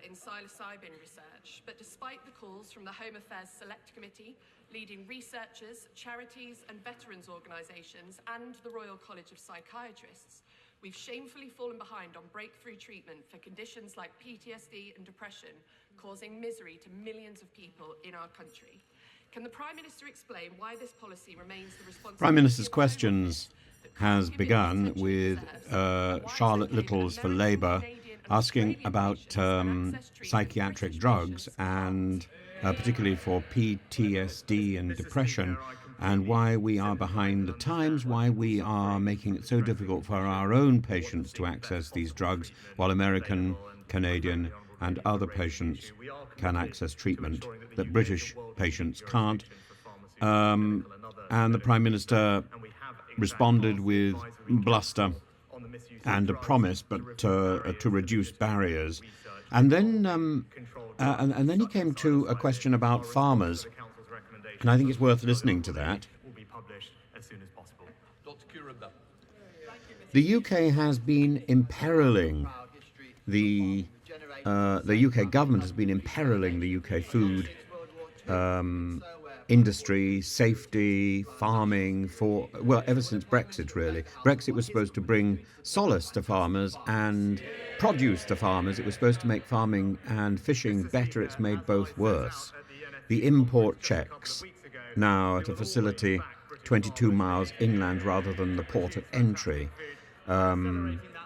in psilocybin research, but despite the calls from the Home Affairs Select Committee, leading researchers, charities and veterans organisations and the Royal College of Psychiatrists, we've shamefully fallen behind on breakthrough treatment for conditions like PTSD and depression, causing misery to millions of people in our country. Can the Prime Minister explain why this policy remains the responsibility Prime Minister's of Questions has begun with Charlotte Littles for Labour asking about psychiatric drugs and particularly for PTSD and depression, and why we are behind the times, why we are making it so difficult for our own patients to access these drugs, while American, Canadian and other patients can access treatment that British patients can't. And the Prime Minister responded with bluster and a promise, but to reduce barriers. And then he came to a question about farmers, and I think it's worth listening to that. The UK has been imperiling the UK government has been imperiling the UK food industry, safety, farming ever since Brexit, really. Brexit was supposed to bring solace to farmers and produce to farmers. It was supposed to make farming and fishing better. It's made both worse. The import checks now at a facility 22 miles inland rather than the port of entry.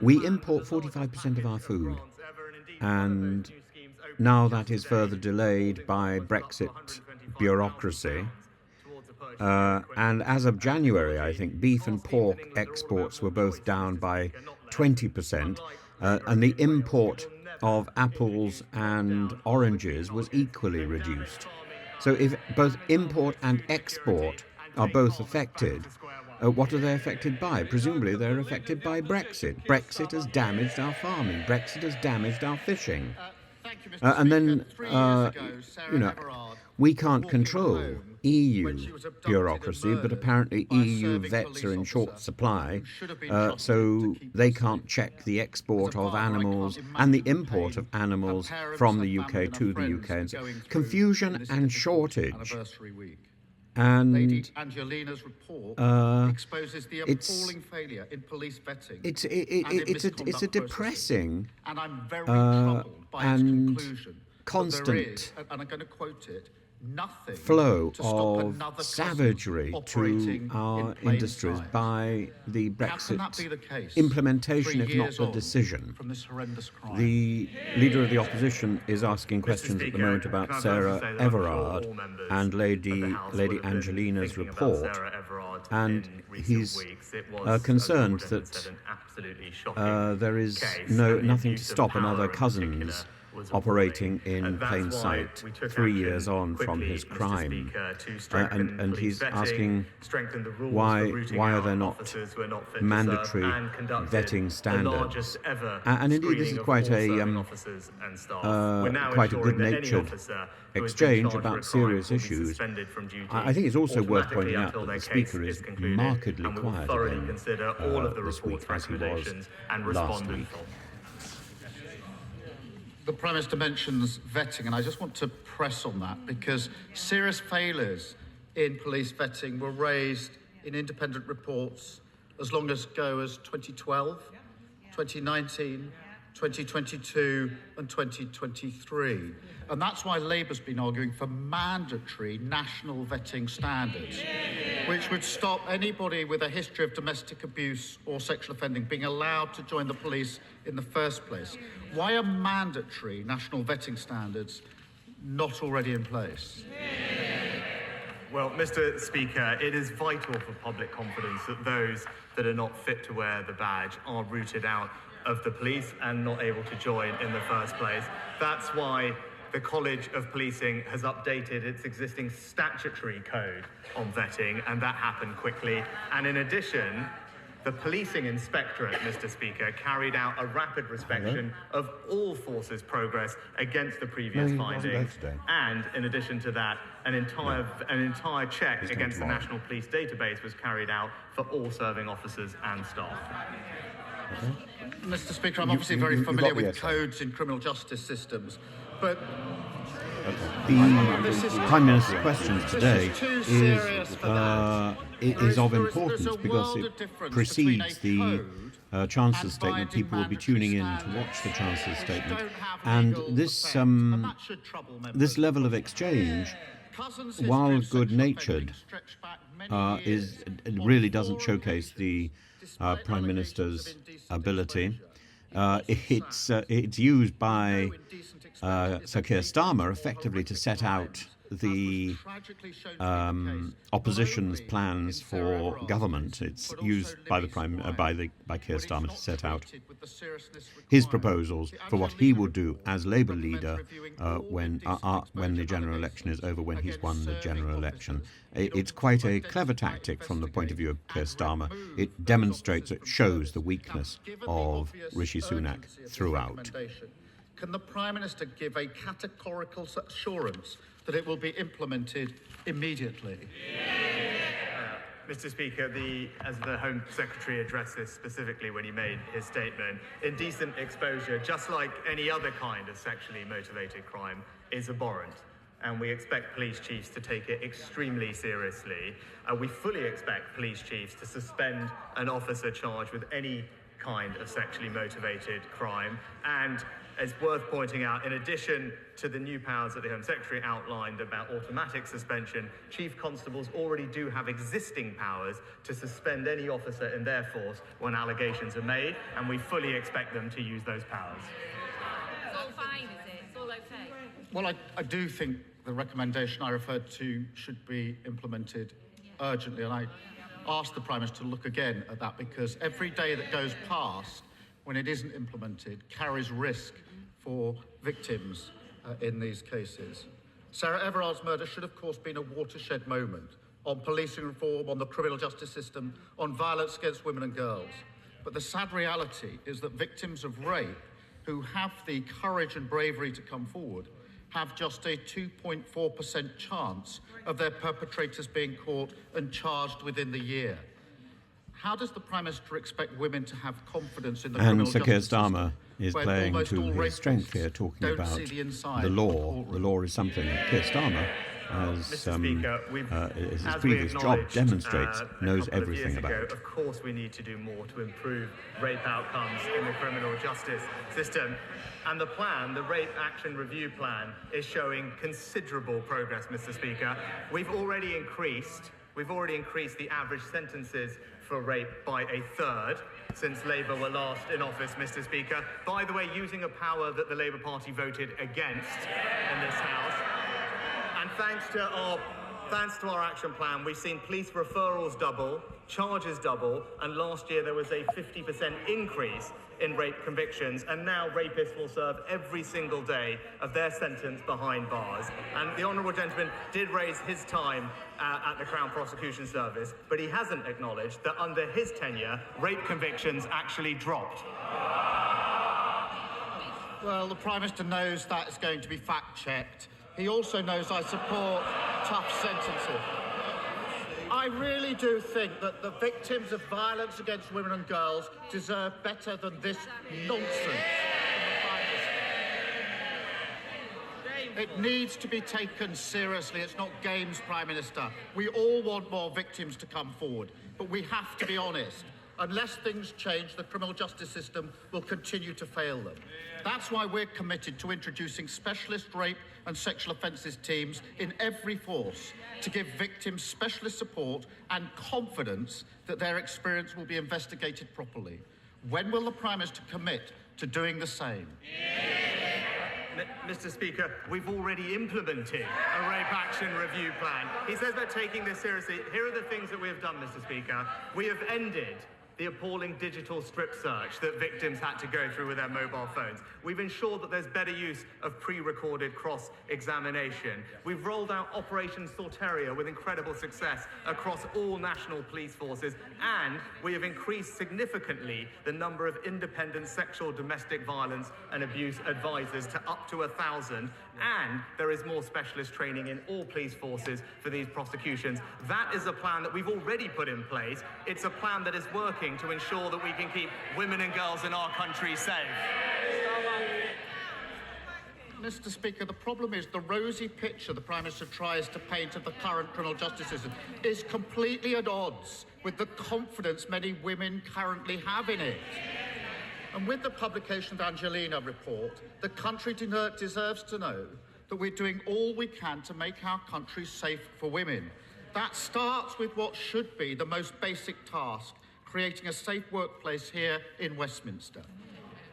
We import 45% of our food, and now that is further delayed by Brexit bureaucracy. And as of January, I think beef and pork exports were both down by 20%, and the import of apples and oranges was equally reduced. So if both import and export are both affected, what are they affected by? Presumably they're affected by Brexit. Brexit has damaged our farming. Brexit has damaged our fishing. And then, we can't control EU bureaucracy, but apparently EU vets are in short supply, so they can't check the export of animals and the import of animals from the UK to the UK. And so confusion and shortage. And Angelina's report exposes the appalling failure in police vetting. It's a depressing and I'm very troubled by its conclusion. Constant and I'm going to quote it, nothing flow to stop of savagery to our industries by the Brexit implementation, if not the decision. From this horrendous crime. The Leader of the Opposition is asking questions at the moment about Sarah Everard and Lady Angelina's report, and he's concerned that there is nothing to stop another Cousins operating in plain sight 3 years on from his crime. And he's asking why are there not mandatory vetting standards? And indeed this is quite a good-natured exchange about serious issues. I think it's also worth pointing out that the Speaker is markedly quiet again this week, as he was last week. The Prime Minister mentions vetting, and I just want to press on that because serious failures in police vetting were raised in independent reports as long ago as 2012, 2019, 2022 and 2023. And that's why Labour's been arguing for mandatory national vetting standards, which would stop anybody with a history of domestic abuse or sexual offending being allowed to join the police in the first place. Why are mandatory national vetting standards not already in place? Well, Mr. Speaker, it is vital for public confidence that those that are not fit to wear the badge are rooted out of the police and not able to join in the first place. That's why the College of Policing has updated its existing statutory code on vetting, and that happened quickly. And in addition, the Policing Inspectorate, Mr. Speaker, carried out a rapid inspection of all forces' progress against the previous findings. And in addition to that, an entire check against the National Police Database was carried out for all serving officers and staff. Mr. Speaker, I'm obviously very familiar with essay. codes in criminal justice systems, but The Prime Minister's questions today is too serious for that. is of There's a importance because world it of difference precedes between a the code Chancellor's and statement. binding People will be mandatory tuning in to standards watch the Chancellor's which statement, don't have and legal this effect, and that should trouble members. this level of exchange, Cousins' history while of sexual good-natured, offending stretched back many years. it On really doesn't four showcase the despite Prime allegations of Minister's indecent ability. exposure, It's used by no indecent exposure is Sir Keir a Starmer or effectively to horrific set crime, out the as was tragically shown to be the case, opposition's not only plans in Sarah for Everard's government. case, It's but also used by the Libby by Keir Squire, Starmer but to it's set not out treated with the seriousness his required. proposals The for what he Angelina will do report as Labour recommends leader reviewing all when indecent the exposure general election is over, when he's against won the serving general election. officers in order It's to quite a identify, clever tactic from the point of view of Keir and Starmer. remove It those demonstrates, officers it from shows service. the Now, weakness given the of obvious Rishi Sunak urgency of this throughout. recommendation, can the Prime Minister give a categorical assurance that it will be implemented immediately? Mr. Speaker, as the Home Secretary addressed this specifically when he made his statement, indecent exposure, just like any other kind of sexually motivated crime, is abhorrent. And we expect police chiefs to take it extremely seriously. We fully expect police chiefs to suspend an officer charged with any kind of sexually motivated crime. And it's worth pointing out, in addition to the new powers that the Home Secretary outlined about automatic suspension, Chief Constables already do have existing powers to suspend any officer in their force when allegations are made, and we fully expect them to use those powers. It's all fine, is it? It's all okay? Well, I do think the recommendation I referred to should be implemented urgently, and I asked the Prime Minister to look again at that, because every day that goes past when it isn't implemented carries risk for victims in these cases. Sarah Everard's murder should, of course, been a watershed moment on policing reform, on the criminal justice system, on violence against women and girls. But the sad reality is that victims of rape who have the courage and bravery to come forward have just a 2.4% chance of their perpetrators being caught and charged within the year. How does the Prime Minister expect women to have confidence in the criminal And Sir Keir justice Starmer system is when playing almost all to his strength rapists here, talking don't about see the inside the of law. courtroom? The law is something that Keir Starmer, as Mr. Speaker, his as we previous job acknowledged, demonstrates, a knows couple of everything years ago, about. Of course, we need to do more to improve rape outcomes in the criminal justice system. And the plan, the Rape Action Review Plan, is showing considerable progress, Mr. Speaker. We've already increased the average sentences for rape by a third since Labour were last in office, Mr. Speaker. By the way, using a power that the Labour Party voted against in this House. And thanks to our action plan, we've seen police referrals double, charges double, and last year there was a 50% increase in rape convictions, and now rapists will serve every single day of their sentence behind bars. And the honourable gentleman did raise his time at the Crown Prosecution Service, but he hasn't acknowledged that under his tenure, rape convictions actually dropped. Well, the Prime Minister knows that is going to be fact-checked. He also knows I support tough sentences. I really do think that the victims of violence against women and girls deserve better than this nonsense from the Prime Minister. It needs to be taken seriously. It's not games, Prime Minister. We all want more victims to come forward, but we have to be honest. Unless things change, the criminal justice system will continue to fail them. That's why we're committed to introducing specialist rape and sexual offences teams in every force to give victims specialist support and confidence that their experience will be investigated properly. When will the Prime Minister commit to doing the same? Mr. Speaker, we've already implemented a Rape Action Review Plan. He says we're taking this seriously. Here are the things that we have done, Mr. Speaker. We have ended the appalling digital strip search that victims had to go through with their mobile phones. We've ensured that there's better use of pre-recorded cross-examination. We've rolled out Operation Sorteria with incredible success across all national police forces, and we have increased significantly the number of independent sexual domestic violence and abuse advisors to up to 1,000, and there is more specialist training in all police forces for these prosecutions. That is a plan that we've already put in place. It's a plan that is working working to ensure that we can keep women and girls in our country safe? Mr. Speaker, the problem is the rosy picture the Prime Minister tries to paint of the current criminal justice system is completely at odds with the confidence many women currently have in it. And with the publication of the Angelina report, the country deserves to know that we're doing all we can to make our country safe for women. That starts with what should be the most basic task, creating a safe workplace here in Westminster.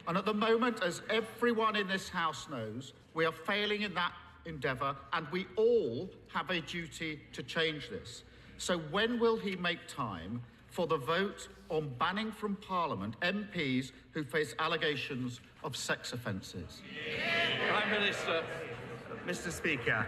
And at the moment, as everyone in this House knows, we are failing in that endeavour, and we all have a duty to change this. So when will he make time for the vote on banning from Parliament MPs who face allegations of sex offences? Prime Minister. Mr. Speaker,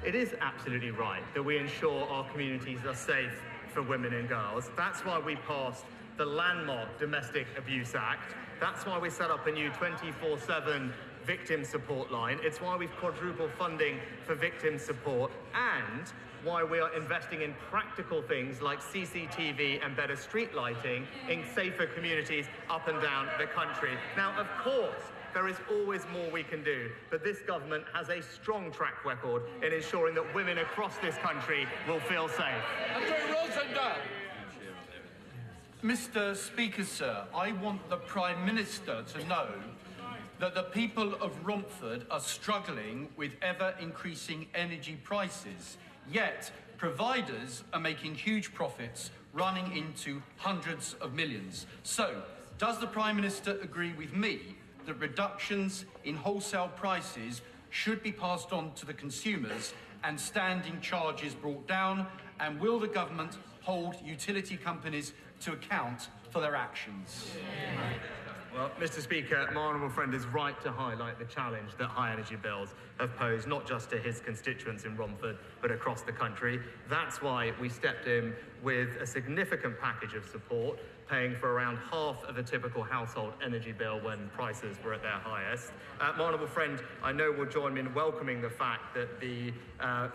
it is absolutely right that we ensure our communities are safe for women and girls. That's why we passed the landmark Domestic Abuse Act. That's why we set up a new 24/7 victim support line. It's why we've quadrupled funding for victim support, and why we are investing in practical things like CCTV and better street lighting in safer communities up and down the country. Now, of course, there is always more we can do, but this government has a strong track record in ensuring that women across this country will feel safe. Mr. Speaker, sir, I want the Prime Minister to know that the people of Romford are struggling with ever-increasing energy prices, yet providers are making huge profits, running into hundreds of millions. So, does the Prime Minister agree with me that reductions in wholesale prices should be passed on to the consumers and standing charges brought down? And will the government hold utility companies to account for their actions? Well, Mr. Speaker, my honourable friend is right to highlight the challenge that high energy bills have posed, not just to his constituents in Romford, but across the country. That's why we stepped in with a significant package of support, paying for around half of a typical household energy bill when prices were at their highest. My honourable friend, I know, will join me in welcoming the fact that the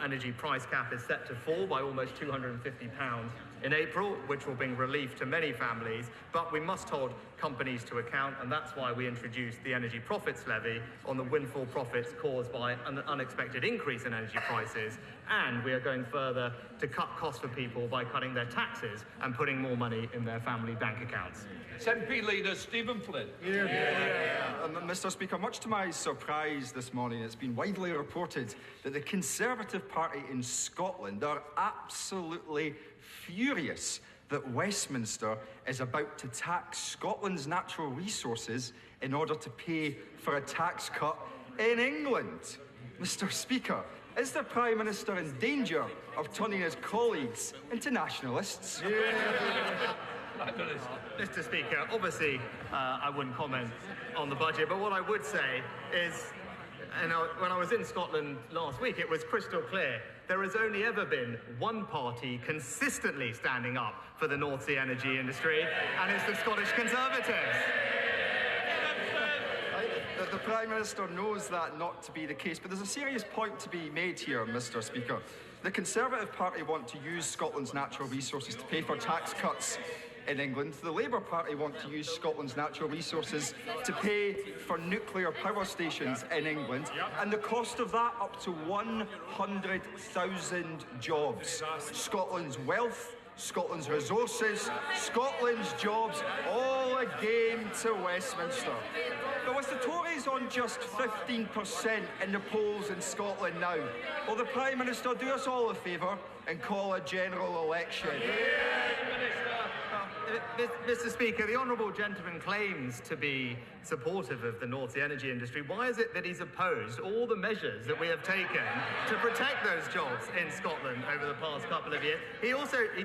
energy price cap is set to fall by almost £250 in April, which will bring relief to many families, but we must hold companies to account, and that's why we introduced the energy profits levy on the windfall profits caused by an unexpected increase in energy prices, and we are going further to cut costs for people by cutting their taxes and putting more money in their family bank accounts. SNP Leader Stephen Flynn. Mr. Speaker, much to my surprise this morning, it's been widely reported that the Conservative Party in Scotland are absolutely furious that Westminster is about to tax Scotland's natural resources in order to pay for a tax cut in England. Mr. Speaker, is the Prime Minister in danger of turning his colleagues into nationalists? Mr. Speaker, obviously I wouldn't comment on the budget, but what I would say is, when I was in Scotland last week, it was crystal clear. There has only ever been one party consistently standing up for the North Sea energy industry, and it's the Scottish Conservatives. The Prime Minister knows that not to be the case, but there's a serious point to be made here, Mr. Speaker. The Conservative Party want to use Scotland's natural resources to pay for tax cuts in England. The Labour Party want to use Scotland's natural resources to pay for nuclear power stations in England, and the cost of that up to 100,000 jobs. Scotland's wealth, Scotland's resources, Scotland's jobs, all a game to Westminster. But with the Tories on just 15% in the polls in Scotland now, will the Prime Minister do us all a favour and call a general election? Mr. Speaker, the honourable gentleman claims to be supportive of the North Sea energy industry. Why is it that he's opposed all the measures that we have taken to protect those jobs in Scotland over the past couple of years? He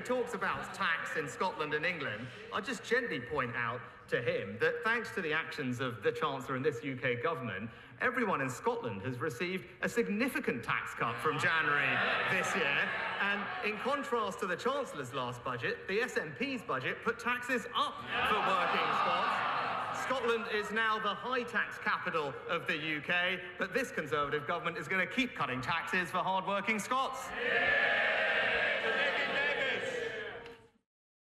talks about tax in Scotland and England. I'll just gently point out to him that thanks to the actions of the Chancellor and this UK government, everyone in Scotland has received a significant tax cut from January this year. And in contrast to the Chancellor's last budget, the SNP's budget put taxes up for working Scots. Scotland is now the high tax capital of the UK, but this Conservative government is going to keep cutting taxes for hard-working Scots.